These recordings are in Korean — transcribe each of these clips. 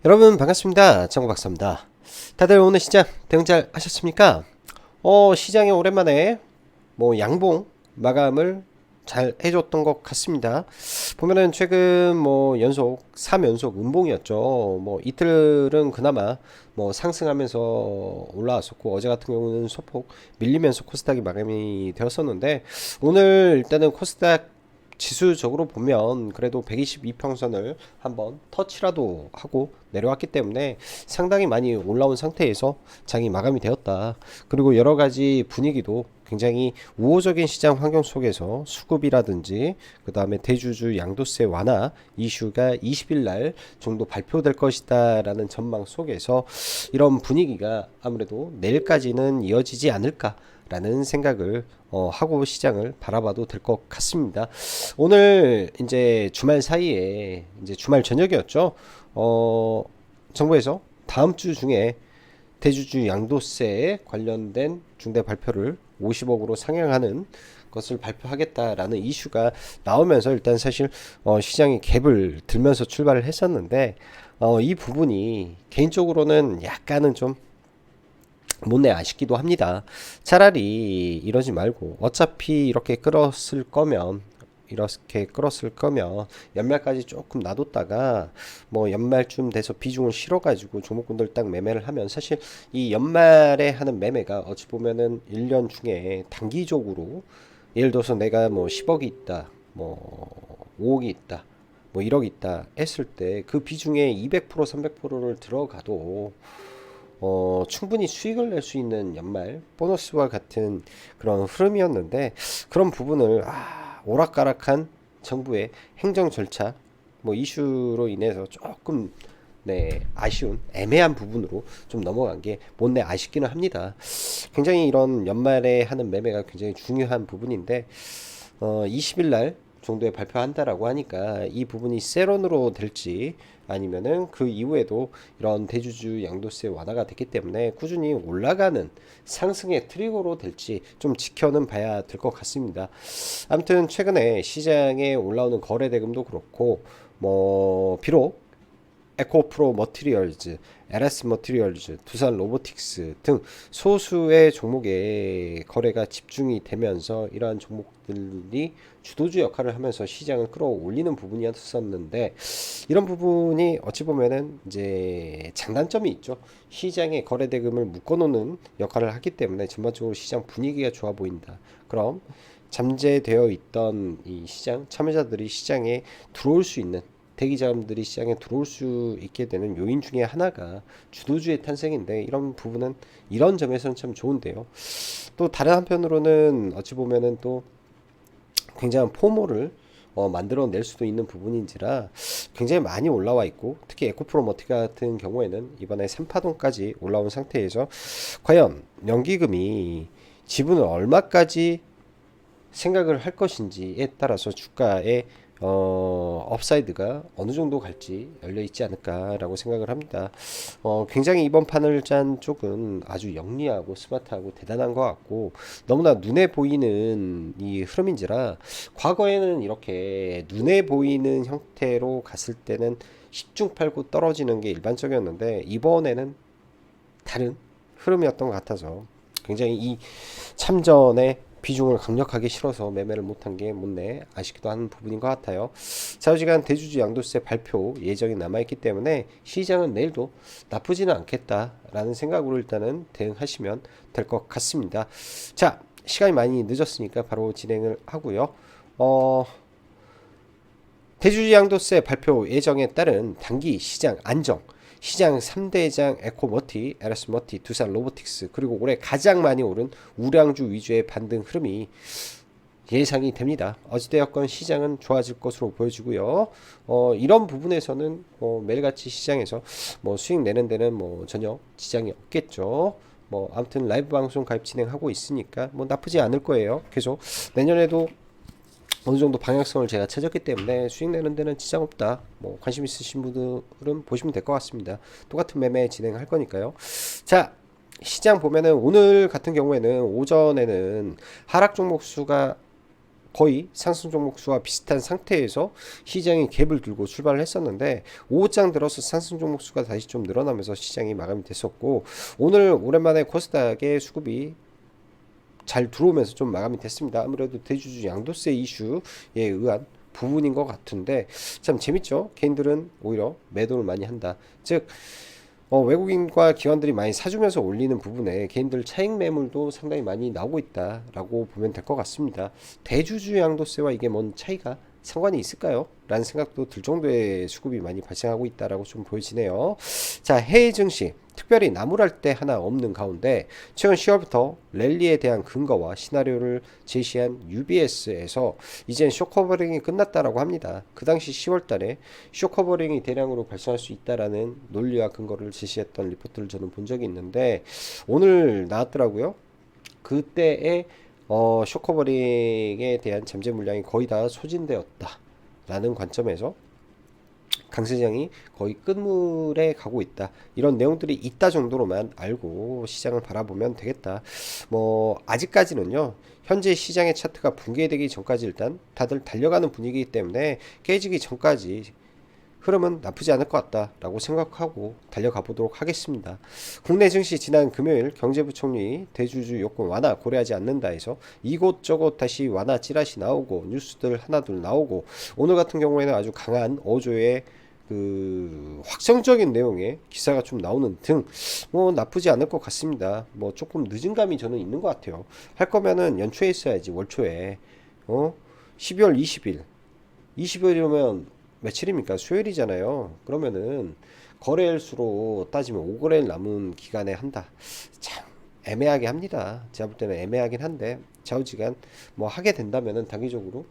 여러분 반갑습니다. 정구박사입니다. 다들 오늘 시장 대응 잘 하셨습니까? 시장에 오랜만에 양봉 마감을 잘 해줬던 것 같습니다. 보면은 최근 연속 3연속 음봉이었죠. 이틀은 그나마 상승하면서 올라왔었고, 어제 같은 경우는 소폭 밀리면서 코스닥이 마감이 되었었는데, 오늘 일단은 코스닥 지수적으로 보면 그래도 122평선을 한번 터치라도 하고 내려왔기 때문에 상당히 많이 올라온 상태에서 장이 마감이 되었다. 그리고 여러 가지 분위기도 굉장히 우호적인 시장 환경 속에서 수급이라든지 그 다음에 대주주 양도세 완화 이슈가 20일 날 정도 발표될 것이다 라는 전망 속에서 이런 분위기가 아무래도 내일까지는 이어지지 않을까 라는 생각을 하고 시장을 바라봐도 될 것 같습니다. 오늘 이제 주말 사이에 이제 주말 저녁이었죠. 정부에서 다음 주 중에 대주주 양도세에 관련된 중대 발표를 50억으로 상향하는 것을 발표하겠다라는 이슈가 나오면서 일단 사실 시장이 갭을 들면서 출발을 했었는데 이 부분이 개인적으로는 약간은 좀 못내 아쉽기도 합니다. 차라리 이러지 말고 어차피 이렇게 끌었을 거면 연말까지 조금 놔뒀다가 연말쯤 돼서 비중을 실어가지고 종목군들 딱 매매를 하면 사실 이 연말에 하는 매매가 어찌 보면은 1년 중에 단기적으로 예를 들어서 내가 10억이 있다, 5억이 있다, 1억이 있다 했을 때 그 비중에 200% 300%를 들어가도 충분히 수익을 낼 수 있는 연말 보너스와 같은 그런 흐름이었는데 그런 부분을 오락가락한 정부의 행정 절차 이슈로 인해서 조금 아쉬운 애매한 부분으로 좀 넘어간 게 못내 아쉽기는 합니다. 굉장히 이런 연말에 하는 매매가 굉장히 중요한 부분인데 20일 날 정도에 발표한다라고 하니까 이 부분이 세론으로 될지 아니면은 그 이후에도 이런 대주주 양도세 완화가 됐기 때문에 꾸준히 올라가는 상승의 트리거로 될지 좀 지켜는 봐야 될 것 같습니다. 아무튼 최근에 시장에 올라오는 거래 대금도 그렇고 비록 에코프로 머티리얼즈, LS 머티리얼즈, 두산 로보틱스 등 소수의 종목에 거래가 집중이 되면서 이러한 종목들이 주도주 역할을 하면서 시장을 끌어올리는 부분이었었는데 이런 부분이 어찌 보면은 이제 장단점이 있죠. 시장의 거래 대금을 묶어놓는 역할을 하기 때문에 전반적으로 시장 분위기가 좋아 보인다. 그럼 잠재되어 있던 이 시장 참여자들이 시장에 들어올 수 있는 대기 자금들이 시장에 들어올 수 있게 되는 요인 중에 하나가 주도주의 탄생인데 이런 부분은 이런 점에서는 참 좋은데요. 또 다른 한편으로는 어찌 보면은 또 굉장한 포모를 만들어낼 수도 있는 부분인지라 굉장히 많이 올라와 있고 특히 에코프로머티 같은 경우에는 이번에 3파동까지 올라온 상태에서 과연 연기금이 지분을 얼마까지 생각을 할 것인지에 따라서 주가의 업사이드가 어느 정도 갈지 열려 있지 않을까라고 생각을 합니다. 굉장히 이번 판을 짠 쪽은 아주 영리하고 스마트하고 대단한 것 같고 너무나 눈에 보이는 이 흐름인지라 과거에는 이렇게 눈에 보이는 형태로 갔을 때는 10중 8구 떨어지는 게 일반적이었는데 이번에는 다른 흐름이었던 것 같아서 굉장히 이 참전에 비중을 강력하게 실어서 매매를 못한 게 못내 아쉽기도 하는 부분인 것 같아요. 자유시간 대주주 양도세 발표 예정이 남아있기 때문에 시장은 내일도 나쁘지는 않겠다라는 생각으로 일단은 대응하시면 될 것 같습니다. 자, 시간이 많이 늦었으니까 바로 진행을 하고요. 대주주 양도세 발표 예정에 따른 단기 시장 안정, 시장 3대장 에코머티, LS머티, 두산 로보틱스 그리고 올해 가장 많이 오른 우량주 위주의 반등 흐름이 예상이 됩니다. 어찌되었건 시장은 좋아질 것으로 보여지고요. 이런 부분에서는 매일같이 시장에서 수익 내는 데는 전혀 지장이 없겠죠. 아무튼 라이브 방송 가입 진행하고 있으니까 나쁘지 않을 거예요. 계속 내년에도 어느 정도 방향성을 제가 찾았기 때문에 수익 내는 데는 지장 없다. 관심 있으신 분들은 보시면 될 것 같습니다. 똑같은 매매 진행할 거니까요. 자, 시장 보면은 오늘 같은 경우에는 오전에는 하락 종목 수가 거의 상승 종목 수와 비슷한 상태에서 시장이 갭을 들고 출발을 했었는데 5장 들어서 상승 종목 수가 다시 좀 늘어나면서 시장이 마감이 됐었고, 오늘 오랜만에 코스닥의 수급이 잘 들어오면서 좀 마감이 됐습니다. 아무래도 대주주 양도세 이슈에 의한 부분인 것 같은데 참 재밌죠. 개인들은 오히려 매도를 많이 한다. 즉 외국인과 기관들이 많이 사주면서 올리는 부분에 개인들 차익 매물도 상당히 많이 나오고 있다라고 보면 될 것 같습니다. 대주주 양도세와 이게 뭔 차이가 상관이 있을까요? 라는 생각도 들 정도의 수급이 많이 발생하고 있다라고 좀 보여지네요. 자, 해외 증시 특별히 나무랄 데 하나 없는 가운데 최근 10월부터 랠리에 대한 근거와 시나리오를 제시한 UBS에서 이젠 쇼커버링이 끝났다라고 합니다. 그 당시 10월 달에 쇼커버링이 대량으로 발생할 수 있다라는 논리와 근거를 제시했던 리포트를 저는 본 적이 있는데 오늘 나왔더라고요. 그때의 쇼커버링에 대한 잠재 물량이 거의 다 소진되었다라는 관점에서 강세장이 거의 끝물에 가고 있다. 이런 내용들이 있다 정도로만 알고 시장을 바라보면 되겠다. 뭐 아직까지는요. 현재 시장의 차트가 붕괴되기 전까지 일단 다들 달려가는 분위기이기 때문에 깨지기 전까지 흐름은 나쁘지 않을 것 같다라고 생각하고 달려가 보도록 하겠습니다. 국내 증시 지난 금요일 경제부총리 대주주 요건 완화 고려하지 않는다 해서 이곳저곳 다시 완화 찌라시 나오고 뉴스들 하나둘 나오고, 오늘 같은 경우에는 아주 강한 어조의 그 확정적인 내용의 기사가 좀 나오는 등 뭐 나쁘지 않을 것 같습니다. 뭐 조금 늦은 감이 저는 있는 것 같아요. 할 거면은 연초에 있어야지. 월초에 12월 20일 20일이면 며칠입니까? 수요일이잖아요. 그러면은 거래일수로 따지면 5거래일 남은 기간에 한다. 참 애매하게 합니다. 제가 볼 때는 애매하긴 한데 좌우지간 뭐 하게 된다면은 단기적으로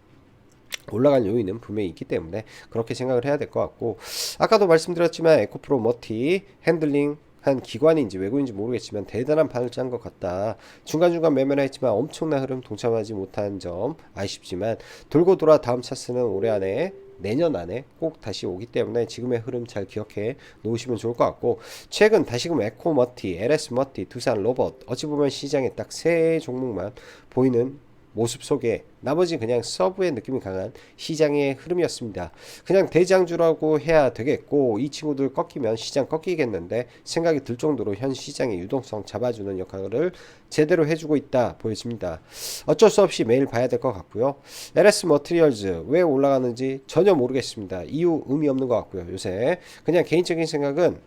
올라갈 요인은 분명히 있기 때문에 그렇게 생각을 해야 될 것 같고, 아까도 말씀드렸지만 에코프로 머티 핸들링 한 기관인지 외국인지 모르겠지만 대단한 판을 짠 것 같다. 중간중간 매매를 했지만 엄청난 흐름 동참하지 못한 점 아쉽지만 돌고 돌아 다음 차스는 올해 안에 내년 안에 꼭 다시 오기 때문에 지금의 흐름 잘 기억해 놓으시면 좋을 것 같고, 최근 다시금 에코머티, LS머티, 두산 로봇 어찌 보면 시장에 딱 세 종목만 보이는 모습 속에 나머지 그냥 서브의 느낌이 강한 시장의 흐름이었습니다. 그냥 대장주라고 해야 되겠고 이 친구들 꺾이면 시장 꺾이겠는데 생각이 들 정도로 현 시장의 유동성 잡아주는 역할을 제대로 해주고 있다 보여집니다. 어쩔 수 없이 매일 봐야 될 것 같고요. LS 머티리얼즈 왜 올라가는지 전혀 모르겠습니다. 이유 의미 없는 것 같고요. 요새 그냥 개인적인 생각은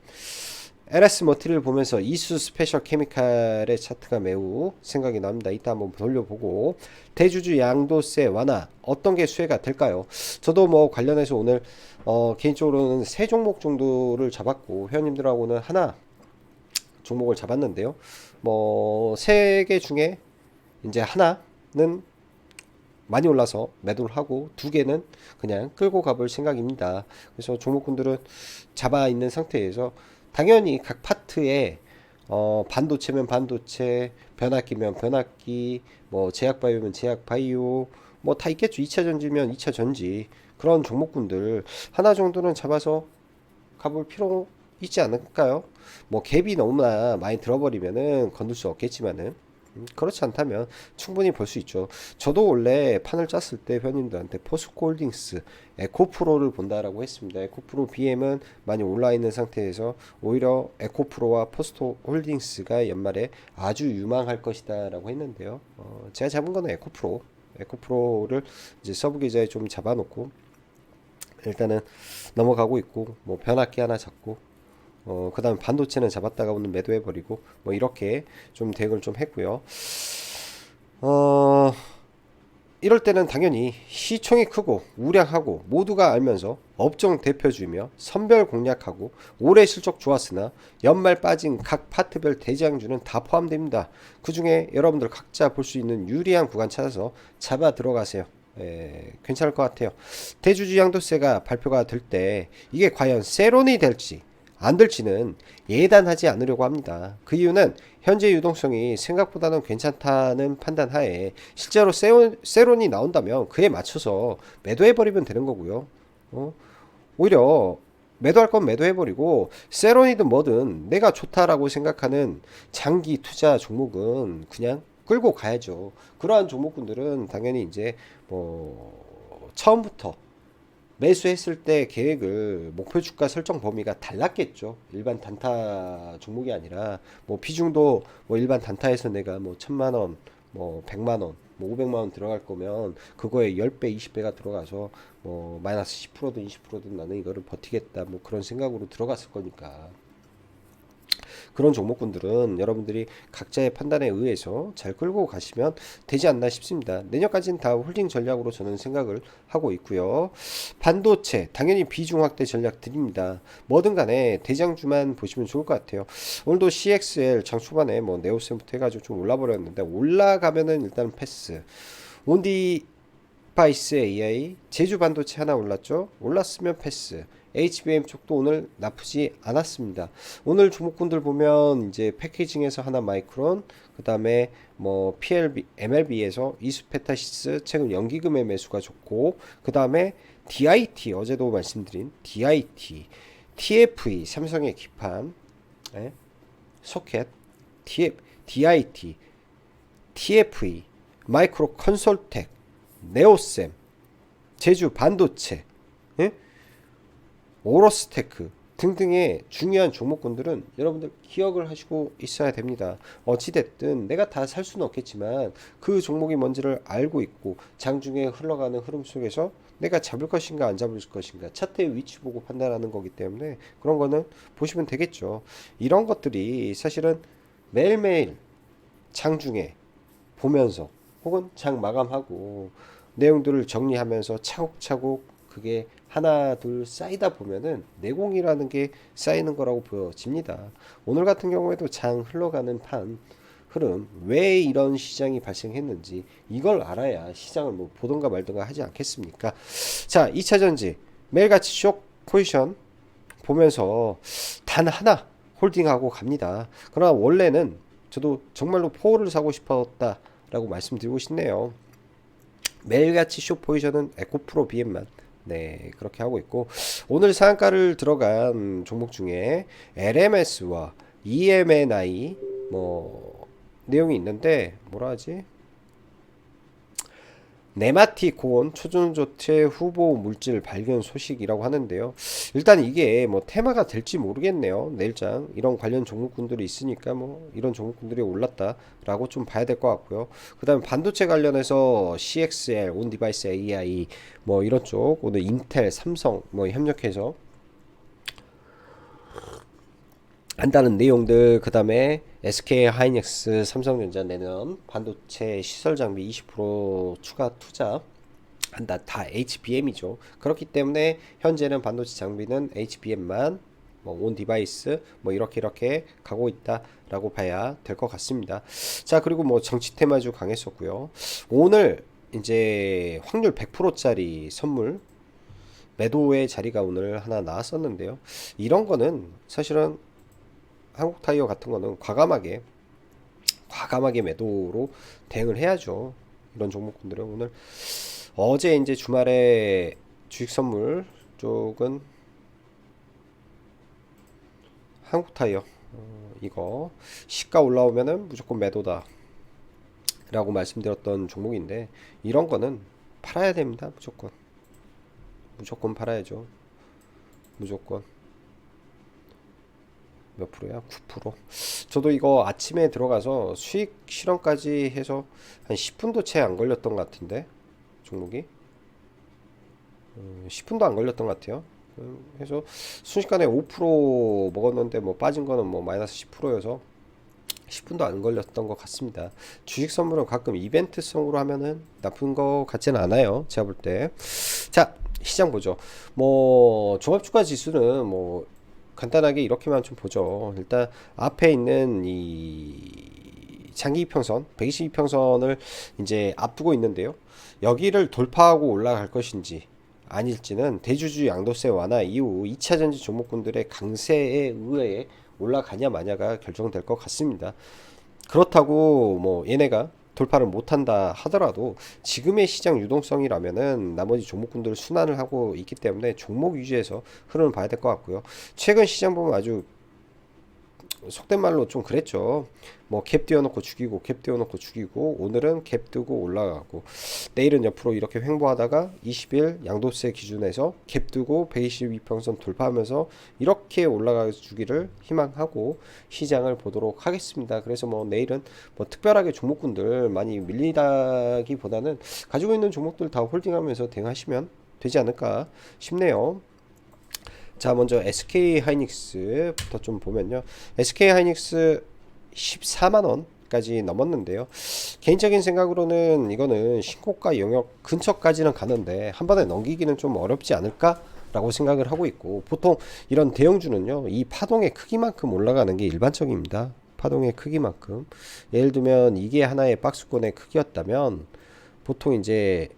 LS 머티를 보면서 이수 스페셜 케미칼의 차트가 매우 생각이 납니다. 이따 한번 돌려보고, 대주주 양도세 완화 어떤 게 수혜가 될까요? 저도 뭐 관련해서 오늘 개인적으로는 세 종목 정도를 잡았고 회원님들하고는 하나 종목을 잡았는데요. 뭐 세 개 중에 이제 하나는 많이 올라서 매도를 하고 두 개는 그냥 끌고 가볼 생각입니다. 그래서 종목군들은 잡아 있는 상태에서 당연히 각 파트에 반도체면 반도체, 변압기면 변압기, 뭐 제약바이오면 제약바이오, 뭐 다 있겠죠. 2차 전지면 2차 전지, 그런 종목군들 하나 정도는 잡아서 가볼 필요 있지 않을까요? 뭐 갭이 너무나 많이 들어버리면은 건들 수 없겠지만은 그렇지 않다면 충분히 볼 수 있죠. 저도 원래 판을 짰을 때 회원님들한테 포스코홀딩스, 에코프로를 본다라고 했습니다. 에코프로 BM은 많이 올라 있는 상태에서 오히려 에코프로와 포스코홀딩스가 연말에 아주 유망할 것이다라고 했는데요. 제가 잡은 거는 에코프로를 이제 서브 계좌에 좀 잡아놓고 일단은 넘어가고 있고, 뭐 변압기 하나 잡고 그 다음에 반도체는 잡았다가 오늘 매도해버리고 뭐 이렇게 좀 대응을 좀 했고요. 이럴 때는 당연히 시총이 크고 우량하고 모두가 알면서 업종 대표주이며 선별 공략하고 올해 실적 좋았으나 연말 빠진 각 파트별 대장주는 다 포함됩니다. 그 중에 여러분들 각자 볼 수 있는 유리한 구간 찾아서 잡아 들어가세요. 괜찮을 것 같아요. 대주주 양도세가 발표가 될 때 이게 과연 세론이 될지 안 될지는 예단하지 않으려고 합니다. 그 이유는 현재 유동성이 생각보다는 괜찮다는 판단하에 실제로 세론이 나온다면 그에 맞춰서 매도해버리면 되는 거고요. 오히려 매도할 건 매도해버리고 세론이든 뭐든 내가 좋다라고 생각하는 장기 투자 종목은 그냥 끌고 가야죠. 그러한 종목군들은 당연히 이제 뭐 처음부터 매수했을 때 계획을 목표 주가 설정 범위가 달랐겠죠. 일반 단타 종목이 아니라 뭐 비중도 뭐 일반 단타에서 내가 뭐 1,000만 원, 뭐 100만 원, 뭐 500만 원 들어갈 거면 그거에 10배, 20배가 들어가서 뭐 마이너스 10%든 20%든 나는 이거를 버티겠다. 뭐 그런 생각으로 들어갔을 거니까. 그런 종목군들은 여러분들이 각자의 판단에 의해서 잘 끌고 가시면 되지 않나 싶습니다. 내년까지는 다 홀딩 전략으로 저는 생각을 하고 있고요. 반도체 당연히 비중 확대 전략 드립니다. 뭐든 간에 대장주만 보시면 좋을 것 같아요. 오늘도 CXL 장 초반에 뭐 네오셈부터 해가지고 좀 올라버렸는데 올라가면은 일단 패스. 온디 바이스 AI 제주 반도체 하나 올랐죠. 올랐으면 패스. HBM 쪽도 오늘 나쁘지 않았습니다. 오늘 종목군들 보면 이제 패키징에서 하나 마이크론, 그 다음에 뭐 PLB, MLB에서 이수페타시스 최근 연기금의 매수가 좋고, 그 다음에 DIT 어제도 말씀드린 DIT, TFE 삼성의 기판, 예? 소켓, DIT, TFE, 마이크로 컨솔텍, 네오셈, 제주 반도체, 예? 오로스테크 등등의 중요한 종목군들은 여러분들 기억을 하시고 있어야 됩니다. 어찌됐든 내가 다 살 수는 없겠지만 그 종목이 뭔지를 알고 있고 장중에 흘러가는 흐름 속에서 내가 잡을 것인가 안 잡을 것인가 차트의 위치 보고 판단하는 거기 때문에 그런 거는 보시면 되겠죠. 이런 것들이 사실은 매일매일 장중에 보면서 혹은 장 마감하고 내용들을 정리하면서 차곡차곡 그게 하나 둘 쌓이다 보면은 내공이라는 게 쌓이는 거라고 보여집니다. 오늘 같은 경우에도 장 흘러가는 판 흐름 왜 이런 시장이 발생했는지 이걸 알아야 시장을 뭐 보던가 말던가 하지 않겠습니까? 자, 2차 전지 매일같이 쇼 포지션 보면서 단 하나 홀딩하고 갑니다. 그러나 원래는 저도 정말로 포를 사고 싶었다라고 말씀드리고 싶네요. 매일같이 쇼 포지션은 에코프로 BM만 네 그렇게 하고 있고 오늘 상한가를 들어간 종목 중에 LMS와 EMNI 뭐 내용이 있는데 뭐라 하지? 네마티콘 초전조체 후보 물질 발견 소식이라고 하는데요. 일단 이게 뭐 테마가 될지 모르겠네요. 내일장 이런 관련 종목군들이 있으니까 뭐 이런 종목군들이 올랐다라고 좀 봐야 될 것 같고요. 그다음에 반도체 관련해서 CXL, 온디바이스 AI 뭐 이런 쪽 오늘 인텔, 삼성 뭐 협력해서 한다는 내용들 그 다음에 SK 하이닉스 삼성전자 내년 반도체 시설 장비 20% 추가 투자 한다. 다 HBM이죠. 그렇기 때문에 현재는 반도체 장비는 HBM만 온 디바이스 뭐 이렇게 가고 있다라고 봐야 될 것 같습니다. 자, 그리고 뭐 정치 테마주 강했었고요. 오늘 이제 확률 100%짜리 선물 매도의 자리가 오늘 하나 나왔었는데요. 이런 거는 사실은 한국타이어 같은 거는 과감하게 매도로 대응을 해야죠. 이런 종목군들은 오늘 어제 이제 주말에 주식 선물 쪽은 한국타이어 이거 시가 올라오면은 무조건 매도다 라고 말씀드렸던 종목인데 이런 거는 팔아야 됩니다. 무조건 팔아야죠. 무조건 몇 프로야? 9%. 저도 이거 아침에 들어가서 수익 실현까지 해서 한 10분도 채 안 걸렸던 것 같은데 종목이 10분도 안 걸렸던 것 같아요. 해서 순식간에 5% 먹었는데 뭐 빠진 거는 뭐 마이너스 10%여서 10분도 안 걸렸던 것 같습니다. 주식 선물은 가끔 이벤트성으로 하면은 나쁜 거 같지는 않아요. 제가 볼 때. 자, 시장 보죠. 뭐 종합주가 지수는 뭐 간단하게 이렇게만 좀 보죠. 일단 앞에 있는 이 장기 이평선 122평선을 이제 앞두고 있는데요. 여기를 돌파하고 올라갈 것인지 아닐지는 대주주 양도세 완화 이후 2차 전지 종목군들의 강세에 의해 올라가냐 마냐가 결정될 것 같습니다. 그렇다고 뭐 얘네가 돌파를 못한다 하더라도 지금의 시장 유동성이라면은 나머지 종목군들을 순환을 하고 있기 때문에 종목 위주에서 흐름을 봐야 될 것 같고요. 최근 시장 보면 아주 속된 말로 좀 그랬죠. 뭐 갭 띄워놓고 죽이고 갭 띄워놓고 죽이고 오늘은 갭 뜨고 올라가고 내일은 옆으로 이렇게 횡보하다가 20일 양도세 기준에서 갭 뜨고 122평선 돌파하면서 이렇게 올라가 주기를 희망하고 시장을 보도록 하겠습니다. 그래서 뭐 내일은 뭐 특별하게 종목군들 많이 밀리다기보다는 가지고 있는 종목들 다 홀딩하면서 대응하시면 되지 않을까 싶네요. 자, 먼저 SK 하이닉스부터 좀 보면요. SK 하이닉스 14만 원까지 넘었는데요. 개인적인 생각으로는 이거는 신고가 영역 근처까지는 가는데 한 번에 넘기기는 좀 어렵지 않을까? 라고 생각을 하고 있고, 보통 이런 대형주는요, 이 파동의 크기만큼 올라가는 게 일반적입니다. 파동의 크기만큼. 예를 들면 이게 하나의 박스권의 크기였다면 보통 이제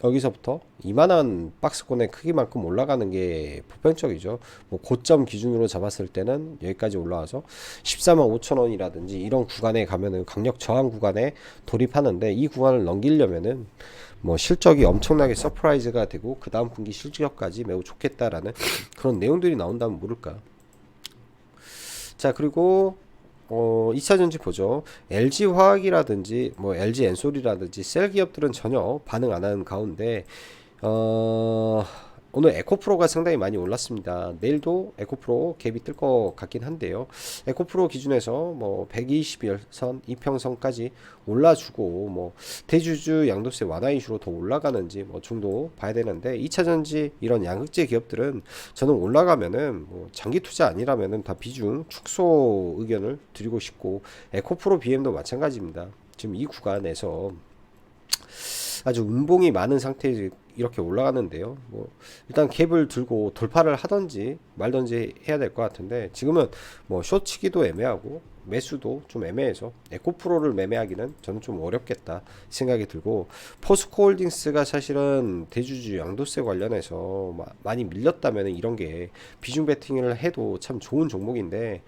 여기서부터 이만한 박스권의 크기만큼 올라가는 게 보편적이죠. 뭐 고점 기준으로 잡았을 때는 여기까지 올라와서 14만 5천 원이라든지 이런 구간에 가면은 강력 저항 구간에 돌입하는데, 이 구간을 넘기려면은 뭐 실적이 엄청나게 서프라이즈가 되고 그 다음 분기 실적까지 매우 좋겠다라는 그런 내용들이 나온다면 모를까. 자, 그리고 2차전지 보죠. LG화학이라든지 뭐 LG 엔솔이라든지 셀 기업들은 전혀 반응 안 하는 가운데 어, 오늘 에코프로가 상당히 많이 올랐습니다. 내일도 에코프로 갭이 뜰 것 같긴 한데요. 에코프로 기준에서 뭐 120일선 이평선까지 올라주고 뭐 대주주 양도세 완화 이슈로 더 올라가는지 뭐 정도 봐야 되는데, 2차전지 이런 양극재 기업들은 저는 올라가면은 뭐 장기 투자 아니라면은 다 비중 축소 의견을 드리고 싶고, 에코프로 BM도 마찬가지입니다. 지금 이 구간에서 아주 음봉이 많은 상태에서 이렇게 올라가는데요. 뭐 일단 갭을 들고 돌파를 하던지 말던지 해야 될 것 같은데, 지금은 뭐 숏치기도 애매하고 매수도 좀 애매해서 에코프로를 매매하기는 저는 좀 어렵겠다 생각이 들고, 포스코홀딩스가 사실은 대주주 양도세 관련해서 많이 밀렸다면 이런 게 비중 베팅을 해도 참 좋은 종목인데,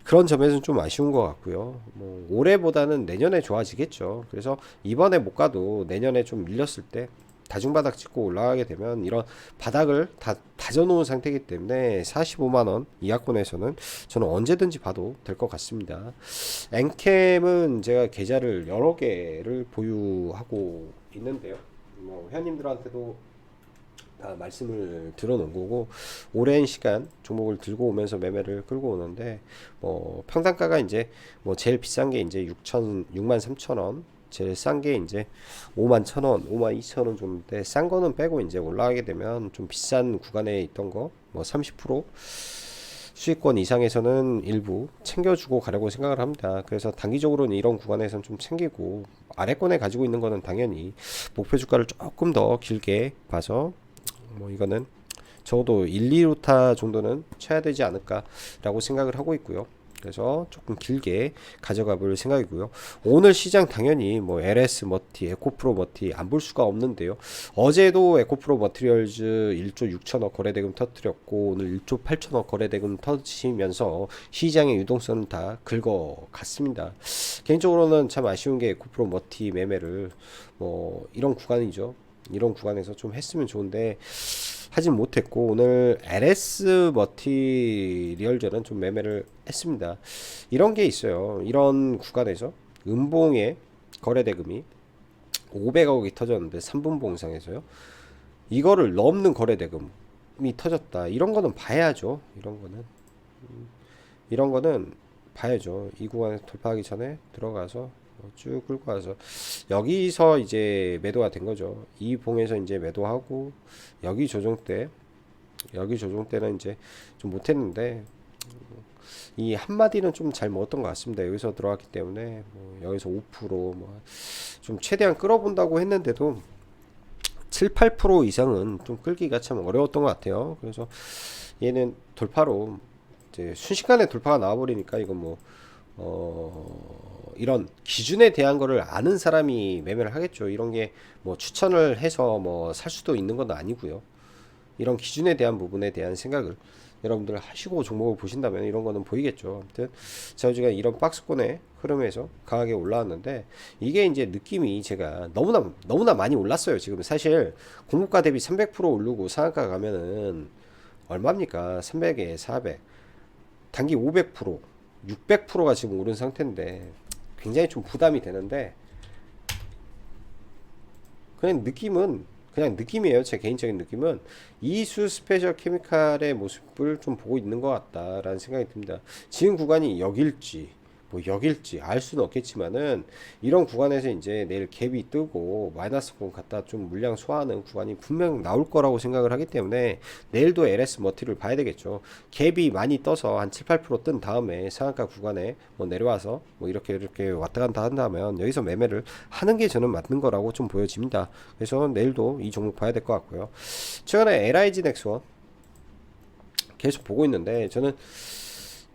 그런 점에서는 좀 아쉬운 것 같고요. 뭐 올해보다는 내년에 좋아지겠죠. 그래서 이번에 못 가도 내년에 좀 밀렸을 때 다중바닥 찍고 올라가게 되면 이런 바닥을 다 다져놓은 상태이기 때문에 45만 원 이하권에서는 저는 언제든지 봐도 될 것 같습니다. 엔캠은 제가 계좌를 여러 개를 보유하고 있는데요. 뭐 회원님들한테도 다 말씀을 들어놓은 거고, 오랜 시간 종목을 들고 오면서 매매를 끌고 오는데, 뭐 평단가가 이제 뭐 제일 비싼 게 이제 6만 3천 원, 제일 싼 게 이제 5만 1천 원, 5만 2천 원 정도인데, 싼 거는 빼고 이제 올라가게 되면 좀 비싼 구간에 있던 거 뭐 30% 수익권 이상에서는 일부 챙겨주고 가려고 생각을 합니다. 그래서 단기적으로는 이런 구간에서는 좀 챙기고, 아래권에 가지고 있는 거는 당연히 목표 주가를 조금 더 길게 봐서 뭐 이거는 적어도 1, 2루타 정도는 쳐야 되지 않을까라고 생각을 하고 있고요. 그래서 조금 길게 가져가 볼 생각이고요. 오늘 시장 당연히 뭐 LS 머티, 에코프로 머티 안 볼 수가 없는데요. 어제도 에코프로 머티리얼즈 1조 6천억 거래대금 터뜨렸고, 오늘 1조 8천억 거래대금 터지면서 시장의 유동성은 다 긁어갔습니다. 개인적으로는 참 아쉬운 게 에코프로 머티 매매를 뭐 이런 구간이죠. 이런 구간에서 좀 했으면 좋은데 하진 못했고, 오늘 LS 머티리얼즈는 좀 매매를 했습니다. 이런 게 있어요. 이런 구간에서 음봉의 거래대금이 500억이 터졌는데 3분봉 상에서요, 이거를 넘는 거래대금이 터졌다. 이런 거는 봐야죠. 이런 거는 봐야죠. 이 구간에서 돌파하기 전에 들어가서 쭉 끌고 와서 여기서 이제 매도가 된 거죠. 이 봉에서 이제 매도하고, 여기 조정 때 여기 조정 때는 이제 좀 못했는데, 이 한마디는 좀 잘 먹었던 것 같습니다. 여기서 들어왔기 때문에 뭐 여기서 5%뭐 좀 최대한 끌어본다고 했는데도 7, 8% 이상은 좀 끌기가 참 어려웠던 것 같아요. 그래서 얘는 돌파로 이제 순식간에 돌파가 나와버리니까, 이건 뭐 이런 기준에 대한 거를 아는 사람이 매매를 하겠죠. 이런 게 뭐 추천을 해서 뭐 살 수도 있는 건 아니고요. 이런 기준에 대한 부분에 대한 생각을 여러분들 하시고 종목을 보신다면 이런 거는 보이겠죠. 아무튼 제가 이런 박스권의 흐름에서 강하게 올라왔는데, 이게 이제 느낌이 제가 너무나 많이 올랐어요. 지금 사실 공모가 대비 300% 오르고 상한가 가면은 얼마입니까? 300에 400, 단기 500%. 600%가 지금 오른 상태인데 굉장히 좀 부담이 되는데, 그냥 느낌은 그냥 느낌이에요. 제 개인적인 느낌은 이수 스페셜 케미칼의 모습을 좀 보고 있는 것 같다라는 생각이 듭니다. 지금 구간이 여길지 뭐 여길지 알 수는 없겠지만은, 이런 구간에서 이제 내일 갭이 뜨고 마이너스 권 갖다 좀 물량 소화하는 구간이 분명 나올 거라고 생각을 하기 때문에 내일도 LS 머티를 봐야 되겠죠. 갭이 많이 떠서 한 7, 8%뜬 다음에 상한가 구간에 뭐 내려와서 뭐 이렇게 왔다 갔다 한다면 여기서 매매를 하는 게 저는 맞는 거라고 좀 보여집니다. 그래서 내일도 이 종목 봐야 될 것 같고요. 최근에 LIG 넥스원 계속 보고 있는데, 저는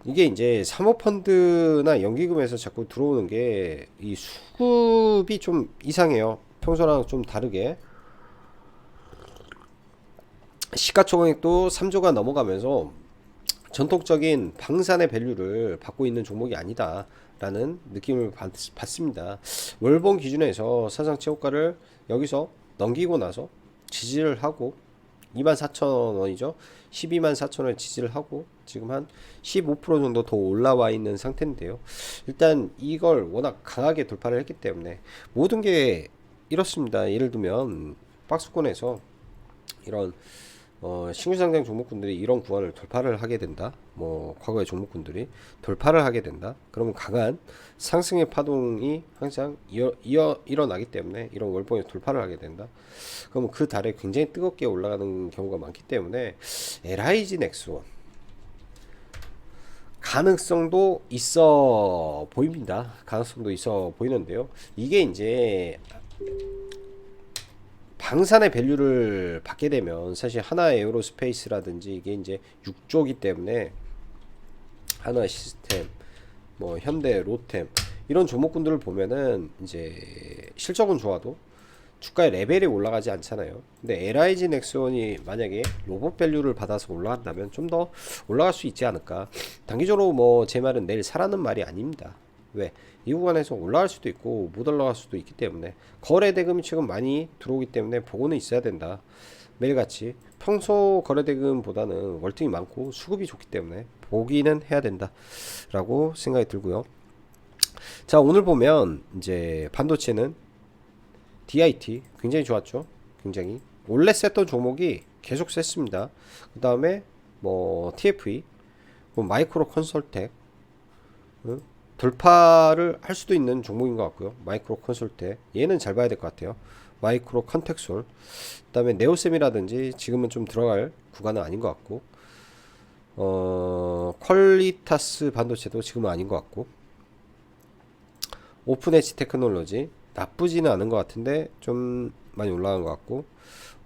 이게 이제 사모펀드나 연기금에서 자꾸 들어오는 게 이 수급이 좀 이상해요. 평소랑 좀 다르게. 시가총액도 3조가 넘어가면서 전통적인 방산의 밸류를 받고 있는 종목이 아니다 라는 느낌을 받습니다. 월봉 기준에서 사상 최고가를 여기서 넘기고 나서 지지를 하고 24,000원이죠. 124,000원을 지지를 하고 지금 한 15% 정도 더 올라와 있는 상태인데요. 일단 이걸 워낙 강하게 돌파를 했기 때문에 모든 게 이렇습니다. 예를 들면 박스권에서 이런 신규상장 종목군들이 이런 구간을 돌파를 하게 된다. 뭐 과거의 종목군들이 돌파를 하게 된다. 그러면 강한 상승의 파동이 항상 일어나기 때문에 이런 월봉에 돌파를 하게 된다. 그러면 그 달에 굉장히 뜨겁게 올라가는 경우가 많기 때문에 LIG 넥스원 가능성도 있어 보입니다. 가능성도 있어 보이는데요. 이게 이제 방산의 밸류를 받게 되면 사실 하나 에어로스페이스라든지 이게 이제 6조기 때문에 하나 시스템, 뭐 현대, 로템 이런 종목군들을 보면은 이제 실적은 좋아도 주가의 레벨이 올라가지 않잖아요. 근데 LIG 넥스원이 만약에 로봇 밸류를 받아서 올라간다면 좀 더 올라갈 수 있지 않을까. 단기적으로 뭐 제 말은 내일 사라는 말이 아닙니다. 왜? 이 구간에서 올라갈 수도 있고 못 올라갈 수도 있기 때문에 거래 대금이 지금 많이 들어오기 때문에 보고는 있어야 된다. 매일같이 평소 거래 대금보다는 월등히 많고 수급이 좋기 때문에 보기는 해야 된다 라고 생각이 들고요. 자, 오늘 보면 이제 반도체는 DIT 굉장히 좋았죠. 굉장히 원래 셌던 종목이 계속 셌습니다. 그 다음에 뭐 TFE, 뭐 마이크로 컨설텍, 돌파를 할 수도 있는 종목인 것 같고요. 마이크로 컨설텍 얘는 잘 봐야 될 것 같아요. 마이크로 컨텍솔, 그 다음에 네오셈이라든지 지금은 좀 들어갈 구간은 아닌 것 같고, 퀄리타스 반도체도 지금은 아닌 것 같고, 오픈 엣지 테크놀로지 나쁘지는 않은 것 같은데 좀 많이 올라간 것 같고,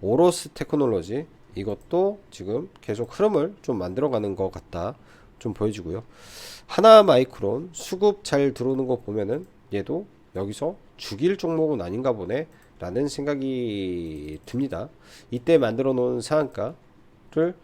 오로스 테크놀로지 이것도 지금 계속 흐름을 좀 만들어가는 것 같다 좀 보여지고요. 하나 마이크론 수급 잘 들어오는 거 보면은 얘도 여기서 죽일 종목은 아닌가 보네 라는 생각이 듭니다. 이때 만들어 놓은 상한가를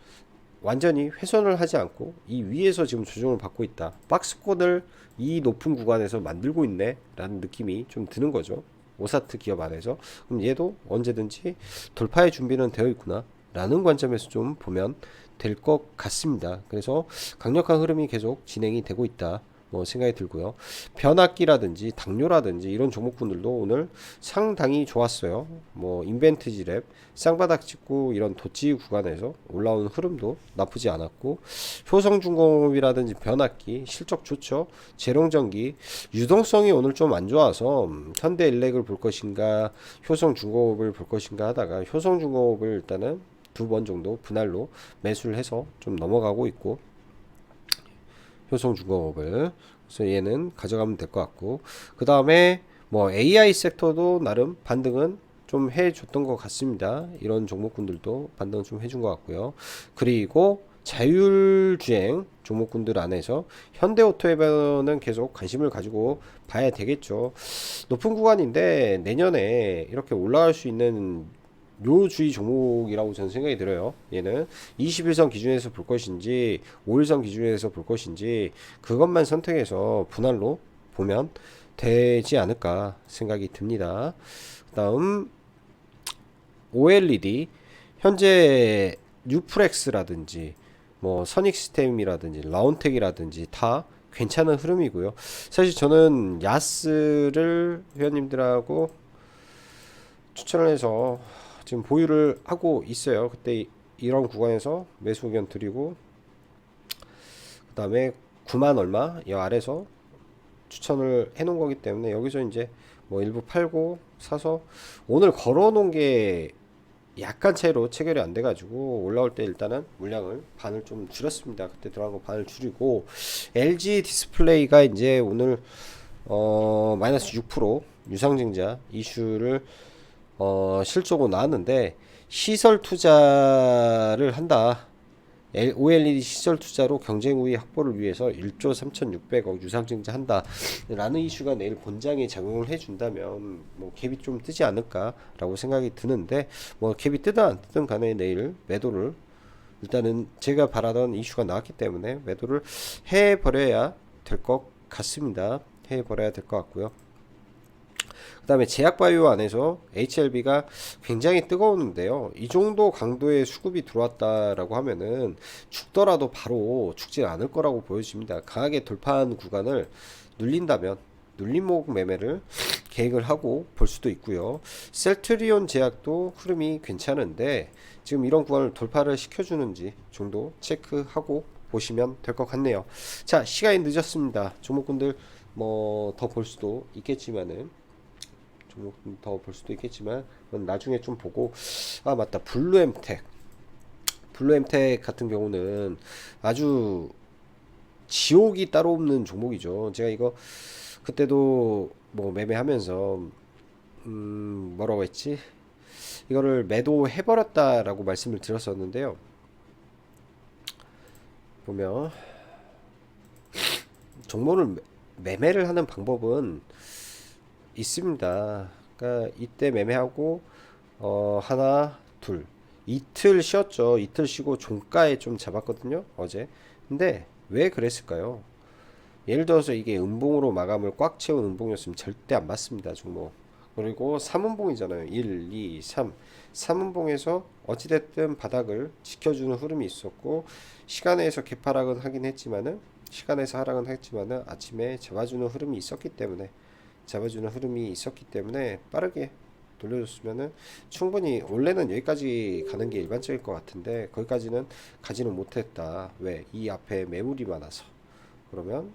완전히 훼손을 하지 않고 이 위에서 지금 조정을 받고 있다. 박스권을 이 높은 구간에서 만들고 있네 라는 느낌이 좀 드는 거죠. 오사트 기업 안에서. 그럼 얘도 언제든지 돌파의 준비는 되어 있구나 라는 관점에서 좀 보면 될 것 같습니다. 그래서 강력한 흐름이 계속 진행이 되고 있다 뭐 생각이 들고요. 변압기라든지 당뇨라든지 이런 종목군들도 오늘 상당히 좋았어요. 뭐 인벤트지랩 쌍바닥 찍고 이런 도치 구간에서 올라오는 흐름도 나쁘지 않았고, 효성중공업이라든지 변압기 실적 좋죠. 재롱전기 유동성이 오늘 좀 안 좋아서 현대일렉을 볼 것인가 효성중공업을 볼 것인가 하다가 효성중공업을 일단은 두 번 정도 분할로 매수를 해서 좀 넘어가고 있고, 효성중공업을 그래서 얘는 가져가면 될 것 같고, 그 다음에 뭐 AI 섹터도 나름 반등은 좀 해줬던 것 같습니다. 이런 종목군들도 반등 좀 해준 것 같고요. 그리고 자율주행 종목군들 안에서 현대오토에는 계속 관심을 가지고 봐야 되겠죠. 높은 구간인데 내년에 이렇게 올라갈 수 있는 묘주의 종목이라고 저는 생각이 들어요. 얘는 21선 기준에서 볼 것인지 5일선 기준에서 볼 것인지 그것만 선택해서 분할로 보면 되지 않을까 생각이 듭니다. 그 다음 OLED 현재 뉴프렉스라든지 뭐 선익시스템이라든지 라운텍이라든지 다 괜찮은 흐름이고요. 사실 저는 야스를 회원님들하고 추천을 해서 지금 보유를 하고 있어요. 그때 이런 구간에서 매수 의견 드리고 그 다음에 9만 얼마 이 아래서 추천을 해 놓은 거기 때문에 여기서 이제 뭐 일부 팔고 사서 오늘 걸어 놓은 게 약간 차이로 체결이 안 돼가지고 올라올 때 일단은 물량을 반을 좀 줄였습니다. 그때 들어간 거 반을 줄이고 LG 디스플레이가 이제 오늘 마이너스 6% 유상증자 이슈를 실적으로 나왔는데 시설 투자를 한다. OLED 시설 투자로 경쟁 우위 확보를 위해서 1조 3,600억 유상증자 한다. 라는 이슈가 내일 본장에 작용을 해준다면 뭐 갭이 좀 뜨지 않을까라고 생각이 드는데 뭐 갭이 뜨든 안 뜨든 간에 내일 매도를 일단은 제가 바라던 이슈가 나왔기 때문에 매도를 해버려야 될 것 같습니다. 해버려야 될 것 같고요. 그 다음에 제약바이오 안에서 HLB가 굉장히 뜨거웠는데요. 이 정도 강도의 수급이 들어왔다라고 하면은 죽더라도 바로 죽지 않을 거라고 보여집니다. 강하게 돌파한 구간을 눌린다면 눌림목 매매를 계획을 하고 볼 수도 있고요. 셀트리온 제약도 흐름이 괜찮은데 지금 이런 구간을 돌파를 시켜주는지 정도 체크하고 보시면 될 것 같네요. 자, 시간이 늦었습니다. 종목군들 뭐 더 볼 수도 있겠지만은 더 볼 수도 있겠지만 그건 나중에 좀 보고 아 맞다 블루엠텍 같은 경우는 아주 지옥이 따로 없는 종목이죠. 제가 이거 그때도 뭐 매매하면서 뭐라고 했지 이거를 매도해 버렸다라고 말씀을 드렸었는데요. 보면 종목을 매매를 하는 방법은 있습니다. 그러니까 이때 매매하고 하나 둘 이틀 쉬었죠. 이틀 쉬고 종가에 좀 잡았거든요 어제. 근데 왜 그랬을까요? 예를 들어서 이게 음봉으로 마감을 꽉 채운 음봉이었으면 절대 안 맞습니다 종목. 그리고 3음봉이잖아요 1, 2, 3 3음봉에서 어찌됐든 바닥을 지켜주는 흐름이 있었고 시간에서 개파락은 하긴 했지만은 시간에서 하락은 했지만은 아침에 잡아주는 흐름이 있었기 때문에 빠르게 돌려줬으면은 충분히 원래는 여기까지 가는 게 일반적일 것 같은데 거기까지는 가지는 못했다. 왜? 이 앞에 매물이 많아서. 그러면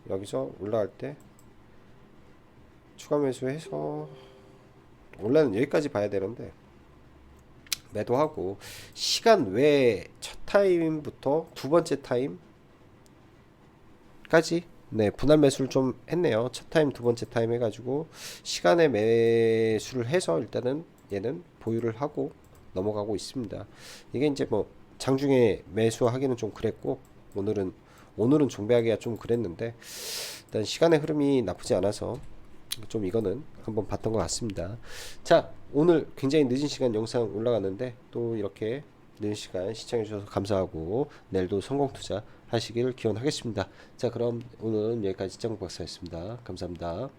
여기서 올라갈 때 추가 매수해서 원래는 여기까지 봐야 되는데 매도하고 시간 외에 첫 타임부터 두 번째 타임까지 네, 분할 매수를 좀 했네요. 첫 타임, 두 번째 타임 해가지고 시간에 매수를 해서 일단은 얘는 보유를 하고 넘어가고 있습니다. 이게 이제 뭐 장중에 매수하기는 좀 그랬고 오늘은 종배하기가 좀 그랬는데 일단 시간의 흐름이 나쁘지 않아서 좀 이거는 한번 봤던 것 같습니다. 자, 오늘 굉장히 늦은 시간 영상 올라갔는데 또 이렇게 늦은 시간 시청해 주셔서 감사하고 내일도 성공 투자 하시길 기원하겠습니다. 자, 그럼 오늘은 여기까지 짱박사였습니다. 감사합니다.